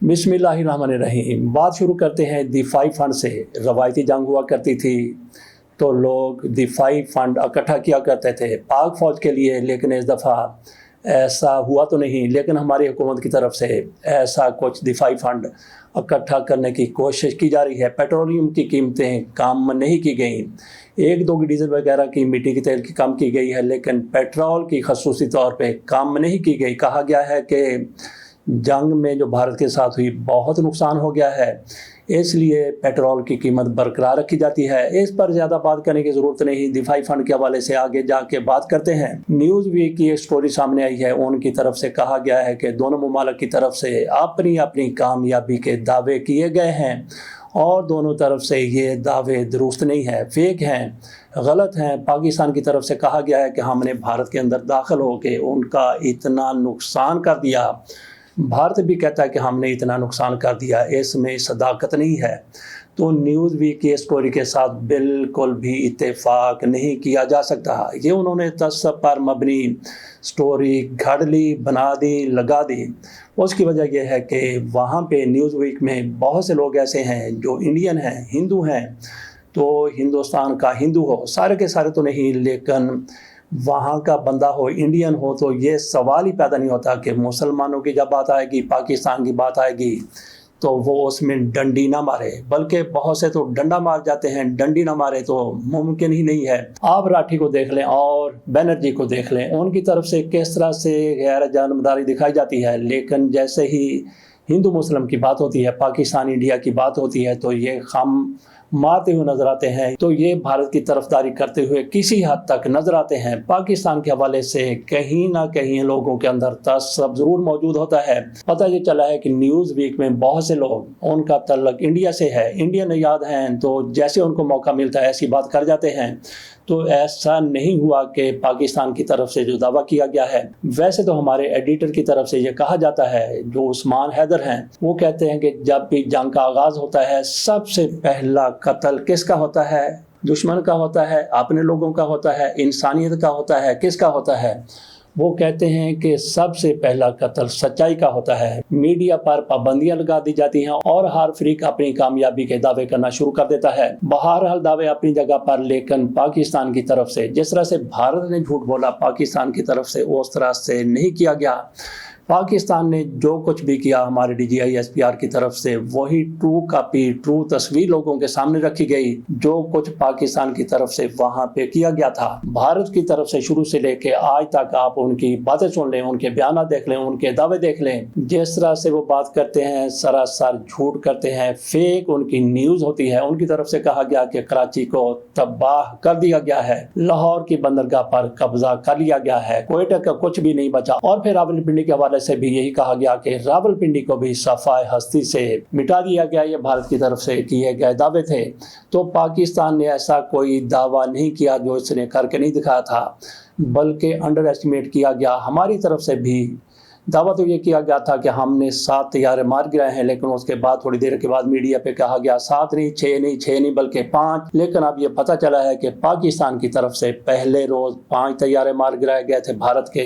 बिस्मिल्लाहिर्रहमानिर्रहीम। बात शुरू करते हैं दिफाई फंड से। रवायती जंग हुआ करती थी तो लोग दिफाई फंड इकट्ठा किया करते थे पाक फ़ौज के लिए, लेकिन इस दफ़ा ऐसा हुआ तो नहीं। लेकिन हमारी हुकूमत की तरफ से ऐसा कुछ दिफाई फंड इकट्ठा करने की कोशिश की जा रही है। पेट्रोलियम की कीमतें कम नहीं की गई, एक दो डीजल वगैरह की, मिट्टी के तेल की कम की गई है, लेकिन पेट्रोल की खसूसी तौर पे कम नहीं की गई। कहा गया है कि जंग में जो भारत के साथ हुई बहुत नुकसान हो गया है, इसलिए पेट्रोल की कीमत बरकरार रखी जाती है। इस पर ज़्यादा बात करने की ज़रूरत नहीं, दिफाई फंड के हवाले से आगे जाके बात करते हैं। न्यूज़ वीक की एक स्टोरी सामने आई है, उनकी तरफ से कहा गया है कि दोनों ममालिक की तरफ से अपनी अपनी कामयाबी के दावे किए गए हैं और दोनों तरफ से ये दावे दुरुस्त नहीं है, फेक हैं, गलत हैं। पाकिस्तान की तरफ से कहा गया है कि हमने भारत के अंदर दाखिल होकर उनका इतना नुकसान कर दिया। भारत भी कहता है कि हमने इतना नुकसान कर दिया, इसमें सदाकत नहीं है। तो न्यूज़ वीक की स्टोरी के साथ बिल्कुल भी इत्तेफाक नहीं किया जा सकता। ये उन्होंने तस्सब पर मबनी स्टोरी घड़ ली, बना दी, लगा दी। उसकी वजह यह है कि वहाँ पे न्यूज़ वीक में बहुत से लोग ऐसे हैं जो इंडियन हैं, हिंदू हैं, तो हिंदुस्तान का हिंदू हो, सारे के सारे तो नहीं, लेकिन वहाँ का बंदा हो, इंडियन हो, तो ये सवाल ही पैदा नहीं होता कि मुसलमानों की जब बात आएगी, पाकिस्तान की बात आएगी, तो वो उसमें डंडी ना मारे। बल्कि बहुत से तो डंडा मार जाते हैं, डंडी ना मारे तो मुमकिन ही नहीं है। आप राठी को देख लें और बनर्जी को देख लें, उनकी तरफ से किस तरह से गैर जानबदारी दिखाई जाती है, लेकिन जैसे ही हिंदू मुस्लिम की बात होती है, पाकिस्तान इंडिया की बात होती है, तो ये खम मारते हुए नजर आते हैं। तो ये भारत की तरफदारी करते हुए किसी हद तक नजर आते हैं। पाकिस्तान के हवाले से कहीं ना कहीं लोगों के अंदर तसब जरूर मौजूद होता है। पता ये चला है कि न्यूज़ वीक में बहुत से लोग, उनका तल्लक इंडिया से है, इंडियन याद हैं, तो जैसे उनको मौका मिलता है ऐसी बात कर जाते हैं। तो ऐसा नहीं हुआ कि पाकिस्तान की तरफ से जो दावा किया गया है। वैसे तो हमारे एडिटर की तरफ से ये कहा जाता है, जो उस्मान हैदर हैं, वो कहते हैं कि जब भी जंग का आगाज़ होता है, सबसे पहला कत्ल किसका होता है? दुश्मन का होता है, अपने लोगों का होता है, इंसानियत का होता है, किसका होता है? वो कहते हैं कि सबसे पहला कत्ल सच्चाई का होता है। मीडिया पर पाबंदियां लगा दी जाती हैं और हर फरीक अपनी कामयाबी के दावे करना शुरू कर देता है। बहरहाल दावे अपनी जगह पर, लेकिन पाकिस्तान की तरफ से जिस तरह से भारत ने झूठ बोला, पाकिस्तान की तरफ से उस तरह से नहीं किया गया। पाकिस्तान ने जो कुछ भी किया हमारे DGI SPR की तरफ से, वही ट्रू कॉपी, ट्रू तस्वीर लोगों के सामने रखी गई। जो कुछ पाकिस्तान की तरफ से वहां पे किया गया था, भारत की तरफ से शुरू से लेके आज तक आप उनकी बातें सुन लें, उनके बयान देख लें, उनके दावे देख लें, जिस तरह से वो बात करते हैं सरासर झूठ करते हैं, फेक उनकी न्यूज़ होती है। उनकी तरफ से कहा गया कि कराची को तबाह कर दिया गया है, लाहौर की बंदरगाह पर कब्जा कर लिया गया है, कोयटा का कुछ भी नहीं बचा। और फिर रावलपिंडी के हवाले से भी यही कहा गया कि रावलपिंडी को भी सफाए हस्ती से मिटा दिया गया। ये भारत की तरफ से किए गए दावे थे। तो पाकिस्तान ने ऐसा कोई दावा नहीं किया जो इसने करके नहीं दिखाया था, बल्कि अंडर एस्टिमेट किया गया। हमारी तरफ से भी दावा तो ये किया गया था कि हमने 7 तैयारे मार गिराए हैं, लेकिन उसके बाद थोड़ी देर के बाद मीडिया पे कहा गया 7 नहीं, 6 नहीं बल्कि 5। लेकिन अब ये पता चला है कि पाकिस्तान की तरफ से पहले रोज 5 तैयारे मार गिराए गए थे भारत के,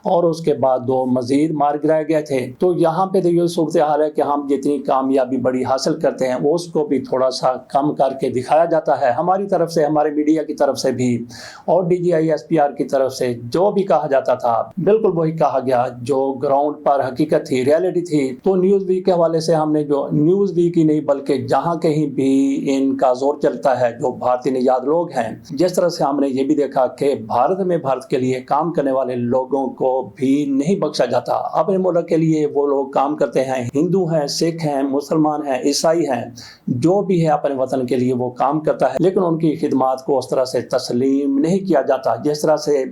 और उसके बाद 2 मजीद मार गिराए गए थे। तो यहाँ पे तो ये सूरत हाल है कि हम जितनी कामयाबी बड़ी हासिल करते हैं उसको भी थोड़ा सा कम करके दिखाया जाता है। हमारी तरफ से, हमारे मीडिया की तरफ से भी और DGI SPR की तरफ से जो भी कहा जाता था, बिल्कुल वही कहा गया जो ग्राउंड पर हकीकत थी, रियलिटी थी। तो न्यूज़ वीक के हवाले से हमने, जो न्यूज़ वीक ही नहीं बल्कि जहां कहीं भी इनका जोर चलता है, जो भारतीय निजात लोग हैं, जिस तरह से हमने ये भी देखा कि भारत में भारत के लिए काम करने वाले लोगों को भी नहीं बख्शा जाता। अपने मुल्क के लिए वो लोग काम करते हैं, हिंदू हैं, सिख हैं, मुसलमान हैं, ईसाई हैं, जो भी है अपने वतन के लिए वो काम करता है, लेकिन उनकी खिदमत को उस तरह से तस्लीम नहीं किया जाता जिस तरह से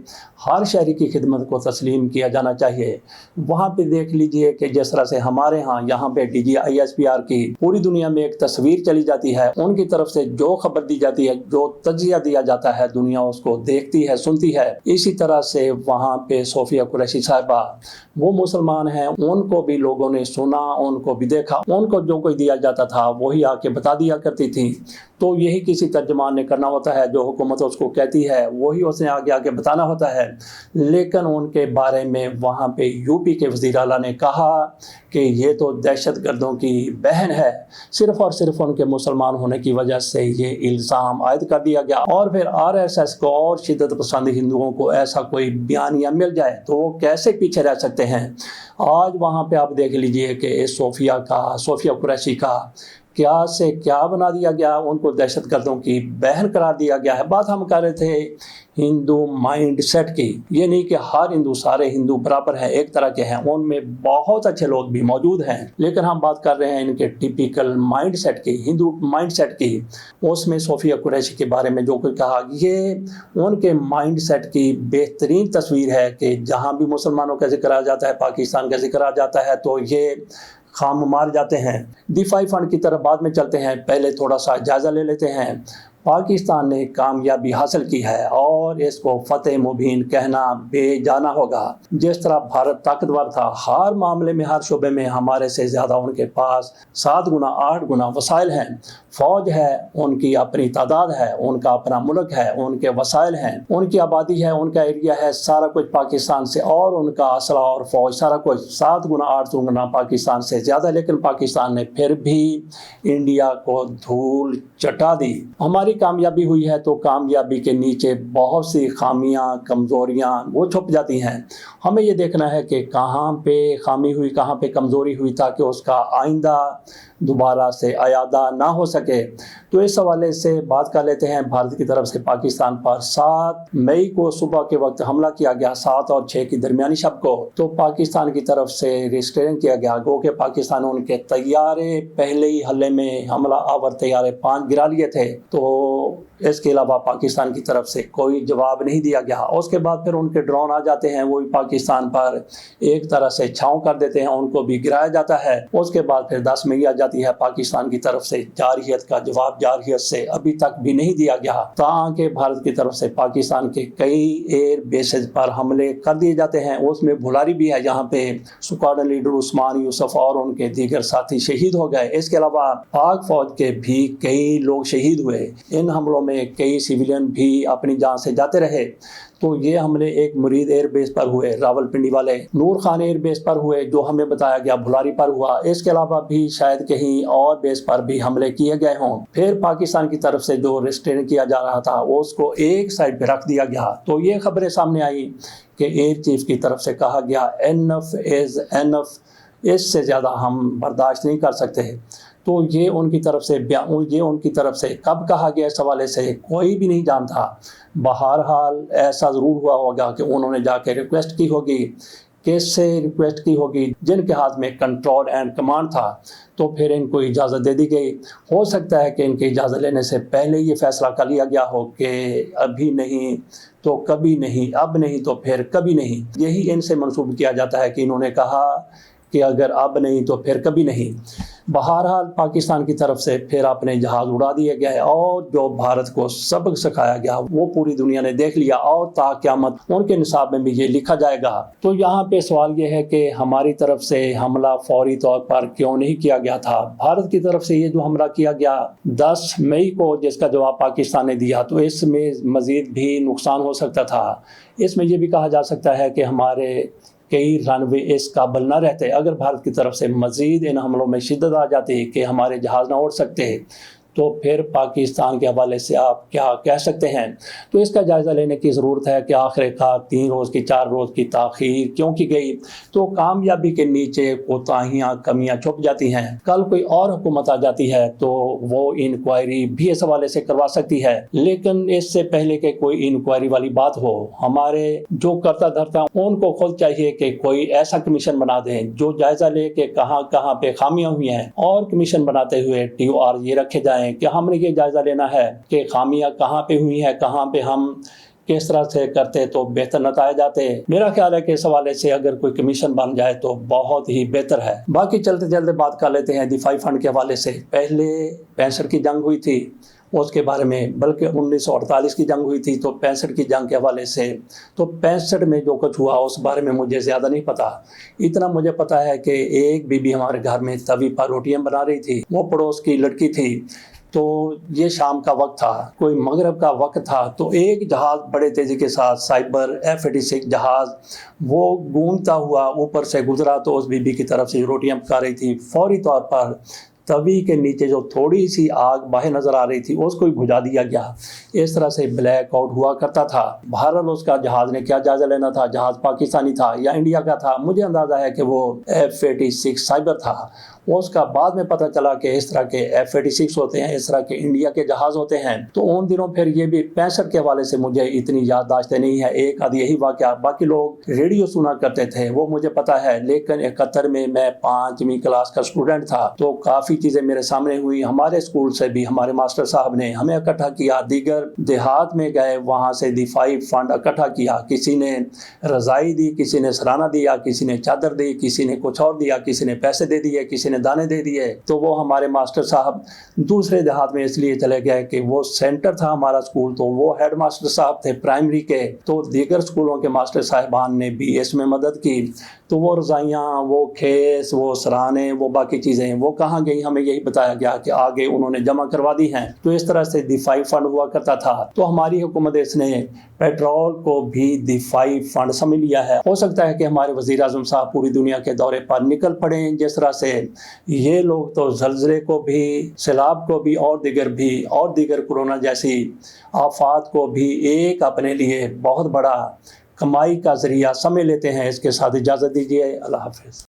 हर शहरी की खिदमत को तस्लीम किया जाना चाहिए। वहाँ पे देख लीजिए कि जिस तरह से हमारे यहाँ पे DGI SPR की पूरी दुनिया में एक तस्वीर चली जाती है, उनकी तरफ से जो खबर दी जाती है, जो तजिया दिया जाता है, दुनिया उसको देखती है, सुनती है। इसी तरह से वहाँ पे सोफिया कुरैशी साहिबा, वो मुसलमान हैं, उनको भी लोगों ने सुना, उनको भी देखा, उनको जो कुछ दिया जाता था वही आके बता दिया करती थी। तो यही किसी तर्जमान ने करना होता है, जो हुकूमत उसको कहती है वही उसने आगे आके बताना होता है। लेकिन उनके बारे में वहाँ पे UP यूपी के वज़ीर आला ने कहा कि ये तो दहशत गर्दों की बहन है, सिर्फ़ और सिर्फ उनके मुसलमान होने की वजह से ये इल्ज़ाम आयद कर दिया गया। और फिर आरएसएस को और शिद्दत पसंद हिंदुओं को ऐसा कोई बयानिया मिल जाए तो वो कैसे पीछे रह सकते हैं। आज वहाँ पे आप देख लीजिए कि सोफिया कुरैशी का क्या से क्या बना दिया गया, उनको दहशत गर्दों की बहन करार दिया गया है। बात हम कर रहे थे हिंदू माइंड सेट की, ये नहीं कि हर हिंदू, सारे हिंदू बराबर हैं, एक तरह के हैं, उनमें बहुत अच्छे लोग भी मौजूद हैं, लेकिन हम बात कर रहे हैं इनके टिपिकल माइंड सेट की, हिंदू माइंड सेट की। उसमें सोफिया कुरैशी के बारे में जो कुछ कहा, ये उनके माइंड सेट की बेहतरीन तस्वीर है कि जहाँ भी मुसलमानों का जिक्र आ जाता है, पाकिस्तान का जिक्र आ जाता है, तो ये खाम मार जाते हैं। दिफाई फंड की तरफ बाद में चलते हैं, पहले थोड़ा सा जायज़ा ले लेते हैं। पाकिस्तान ने कामयाबी हासिल की है और इसको फतेह मुबीन कहना बेजाना होगा। जिस तरह भारत ताकतवर था हर मामले में, हर शोबे में, हमारे से ज़्यादा उनके पास 7 गुना 8 गुना वसाइल हैं। फ़ौज है, उनकी अपनी तादाद है, उनका अपना मुल्क है, उनके वसाइल हैं, उनकी आबादी है, उनका एरिया है, सारा कुछ पाकिस्तान से, और उनका असला और फ़ौज सारा कुछ 7 गुना 8 गुना पाकिस्तान से ज़्यादा। लेकिन पाकिस्तान ने फिर भी इंडिया को धूल चटा दी। हमारी कामयाबी हुई है तो कामयाबी के नीचे बहुत सी खामियां, कमज़ोरियां वो छुप जाती हैं। हमें ये देखना है कि कहाँ पे खामी हुई, कहाँ पे कमज़ोरी हुई, ताकि उसका आइंदा दोबारा से आयादा ना हो सके। तो इस हवाले से बात कर लेते हैं। भारत की तरफ से पाकिस्तान पर 7 मई को सुबह के वक्त हमला किया गया, 7 और 6 की दरमियानी शब को। तो पाकिस्तान की तरफ से रिस्ट्रेन किया गया, गो कि पाकिस्तान उनके तैयारे पहले ही हल्ले में हमला आवर तैयारे 5 गिरा लिए थे। तो इसके अलावा पाकिस्तान की तरफ से कोई जवाब नहीं दिया गया। उसके बाद फिर उनके ड्रोन आ जाते हैं, वो भी पाकिस्तान पर एक तरह से छाँव कर देते हैं, उनको भी गिराया जाता है। उसके बाद फिर 10 मई आ जाती है, पाकिस्तान की तरफ से जारहियत का जवाब जारहियत से अभी तक भी नहीं दिया गया, ताकि भारत की तरफ से पाकिस्तान के कई एयर बेसेज पर हमले कर दिए जाते हैं। उसमें भुलारी भी है, जहाँ पे स्क्वाड्रन लीडर उस्मान यूसुफ और उनके दीगर साथी शहीद हो गए। इसके अलावा पाक फौज के भी कई लोग शहीद हुए। इन हमलों में कई सिविलियन भी अपनी जान से जाते रहे। तो ये हमले एक मुरीद एयर बेस पर हुए, रावलपिंडी वाले, नूर खान एयर बेस पर हुए जो हमें बताया गया भुलारी पर हुआ। इसके अलावा भी शायद कहीं और बेस पर भी हमले किए गए हों। फिर पाकिस्तान की तरफ से जो रिस्ट्रेन किया जा रहा था उसको एक साइड पे रख दिया गया। तो ये खबरें सामने आई कि एयर चीफ की तरफ से कहा गया एनफ इज़ एनफ, इससे ज़्यादा हम बर्दाश्त नहीं कर सकते। तो ये उनकी तरफ से कब कहा गया, इस हवाले से कोई भी नहीं जानता। बहरहाल ऐसा ज़रूर हुआ होगा कि उन्होंने जाके रिक्वेस्ट की होगी। किससे रिक्वेस्ट की होगी? जिनके हाथ में कंट्रोल एंड कमांड था। तो फिर इनको इजाज़त दे दी गई। हो सकता है कि इनकी इजाज़त लेने से पहले ये फैसला कर लिया गया हो कि अभी नहीं तो कभी नहीं, अब नहीं तो फिर कभी नहीं। यही इनसे मंसूब किया जाता है कि इन्होंने कहा कि अगर अब नहीं तो फिर कभी नहीं। बहरहाल पाकिस्तान की तरफ से फिर अपने जहाज़ उड़ा दिए गए और जो भारत को सबक सिखाया गया वो पूरी दुनिया ने देख लिया और ताक़यामत उनके निसाब में भी ये लिखा जाएगा। तो यहाँ पे सवाल ये है कि हमारी तरफ से हमला फौरी तौर पर क्यों नहीं किया गया था? भारत की तरफ से ये जो हमला किया गया 10 मई को, जिसका जवाब पाकिस्तान ने दिया, तो इसमें मज़ीद भी नुकसान हो सकता था। इसमें यह भी कहा जा सकता है कि हमारे कई रनवे इस काबिल न रहते। अगर भारत की तरफ से मज़ीद इन हमलों में शिद्दत आ जाती कि हमारे जहाज़ ना उड़ सकते, तो फिर पाकिस्तान के हवाले से आप क्या कह सकते हैं? तो इसका जायज़ा लेने की ज़रूरत है कि आखिरकार 3 रोज़ की 4 रोज़ की ताख़ीर क्यों की गई। तो कामयाबी के नीचे कोताहियाँ, कमियाँ छुप जाती हैं। कल कोई और हुकूमत आ जाती है तो वो इंक्वायरी भी इस हवाले से करवा सकती है, लेकिन इससे पहले कि कोई इंक्वायरी वाली बात हो, हमारे जो करता धरता उनको खुद चाहिए कि कोई ऐसा कमीशन बना दें जो जायज़ा ले कि कहाँ कहाँ पे खामियाँ हुई हैं, और कमीशन बनाते हुए TOR ये रखे जाएँ कि हमने ये जायज़ा लेना है कि खामियां कहाँ पे हुई हैं, कहाँ पे हम किस तरह से करते तो बेहतर नताए जाते। मेरा ख्याल है कि इस हवाले से अगर कोई कमीशन बन जाए तो बहुत ही बेहतर है। बाकी चलते चलते बात कर लेते हैं दिफाई फंड के हवाले से। पहले 65 की जंग हुई थी, उसके बारे में, बल्कि 1948 की जंग हुई थी, तो 65 की जंग के हवाले से तो 65 में जो कुछ हुआ उस बारे में मुझे ज़्यादा नहीं पता। इतना मुझे पता है कि एक बीबी हमारे घर में तवी पर रोटियां बना रही थी, वो पड़ोस की लड़की थी। تو یہ شام کا وقت تھا، کوئی مغرب کا وقت تھا، تو ایک جہاز بڑے تیزی کے ساتھ سائبر F-86 جہاز وہ گھومتا ہوا اوپر سے گزرا، تو اس بی بی کی طرف سے روٹیاں پکا رہی تھی، فوری طور پر توی کے نیچے جو تھوڑی سی آگ باہر نظر آ رہی تھی اس کو بجھا دیا گیا۔ اس طرح سے بلیک آؤٹ ہوا کرتا تھا۔ بہرحال اس کا جہاز نے کیا جائزہ لینا تھا، جہاز پاکستانی تھا یا انڈیا کا تھا، مجھے اندازہ ہے کہ وہ F-86 سائبر تھا۔ اس کا بعد میں پتہ چلا کہ اس طرح کے F-86 ہوتے ہیں، اس طرح کے انڈیا کے جہاز ہوتے ہیں۔ تو ان دنوں پھر یہ بھی 65 کے حوالے سے مجھے اتنی یادداشت نہیں ہے، ایک آدھ یہی واقعہ، باقی لوگ ریڈیو سنا کرتے تھے وہ مجھے پتہ ہے۔ لیکن 71 میں 5ویں کلاس کا اسٹوڈنٹ تھا، تو کافی چیزیں میرے سامنے ہوئی۔ ہمارے اسکول سے بھی ہمارے ماسٹر صاحب نے ہمیں اکٹھا کیا، دیگر دیہات میں گئے، وہاں سے دفاعی فنڈ اکٹھا کیا، کسی نے رضائی دی، کسی نے سرانہ دیا، کسی نے چادر دی، کسی نے کچھ اور دیا، کسی نے پیسے دے دیے، کسی نے دانے دے دیے۔ تو وہ ہمارے ماسٹر صاحب دوسرے دیہات میں اس لیے چلے گئے کہ وہ سینٹر تھا ہمارا اسکول، تو وہ ہیڈ ماسٹر صاحب تھے پرائمری کے، تو دیگر اسکولوں کے ماسٹر صاحبان نے بھی اس میں مدد کی۔ تو وہ رضائیاں، وہ کھیس، وہ سرانے، وہ باقی چیزیں وہ کہاں گئی، ہمیں یہی بتایا گیا کہ آگے انہوں نے جمع کروا دی ہیں۔ تو اس طرح سے دفاعی فنڈ ہوا کرتا تھا۔ تو ہماری حکومت اس نے پیٹرول کو بھی دفاعی فنڈ سمجھ لیا ہے۔ ہو سکتا ہے کہ ہمارے وزیر اعظم صاحب پوری دنیا کے دورے پر نکل پڑیں، جس طرح سے یہ لوگ تو زلزلے کو بھی، سیلاب کو بھی اور دیگر کورونا جیسی آفات کو بھی ایک اپنے لیے بہت بڑا کمائی کا ذریعہ سمجھ لیتے ہیں۔ اس کے ساتھ اجازت دیجیے، اللہ حافظ۔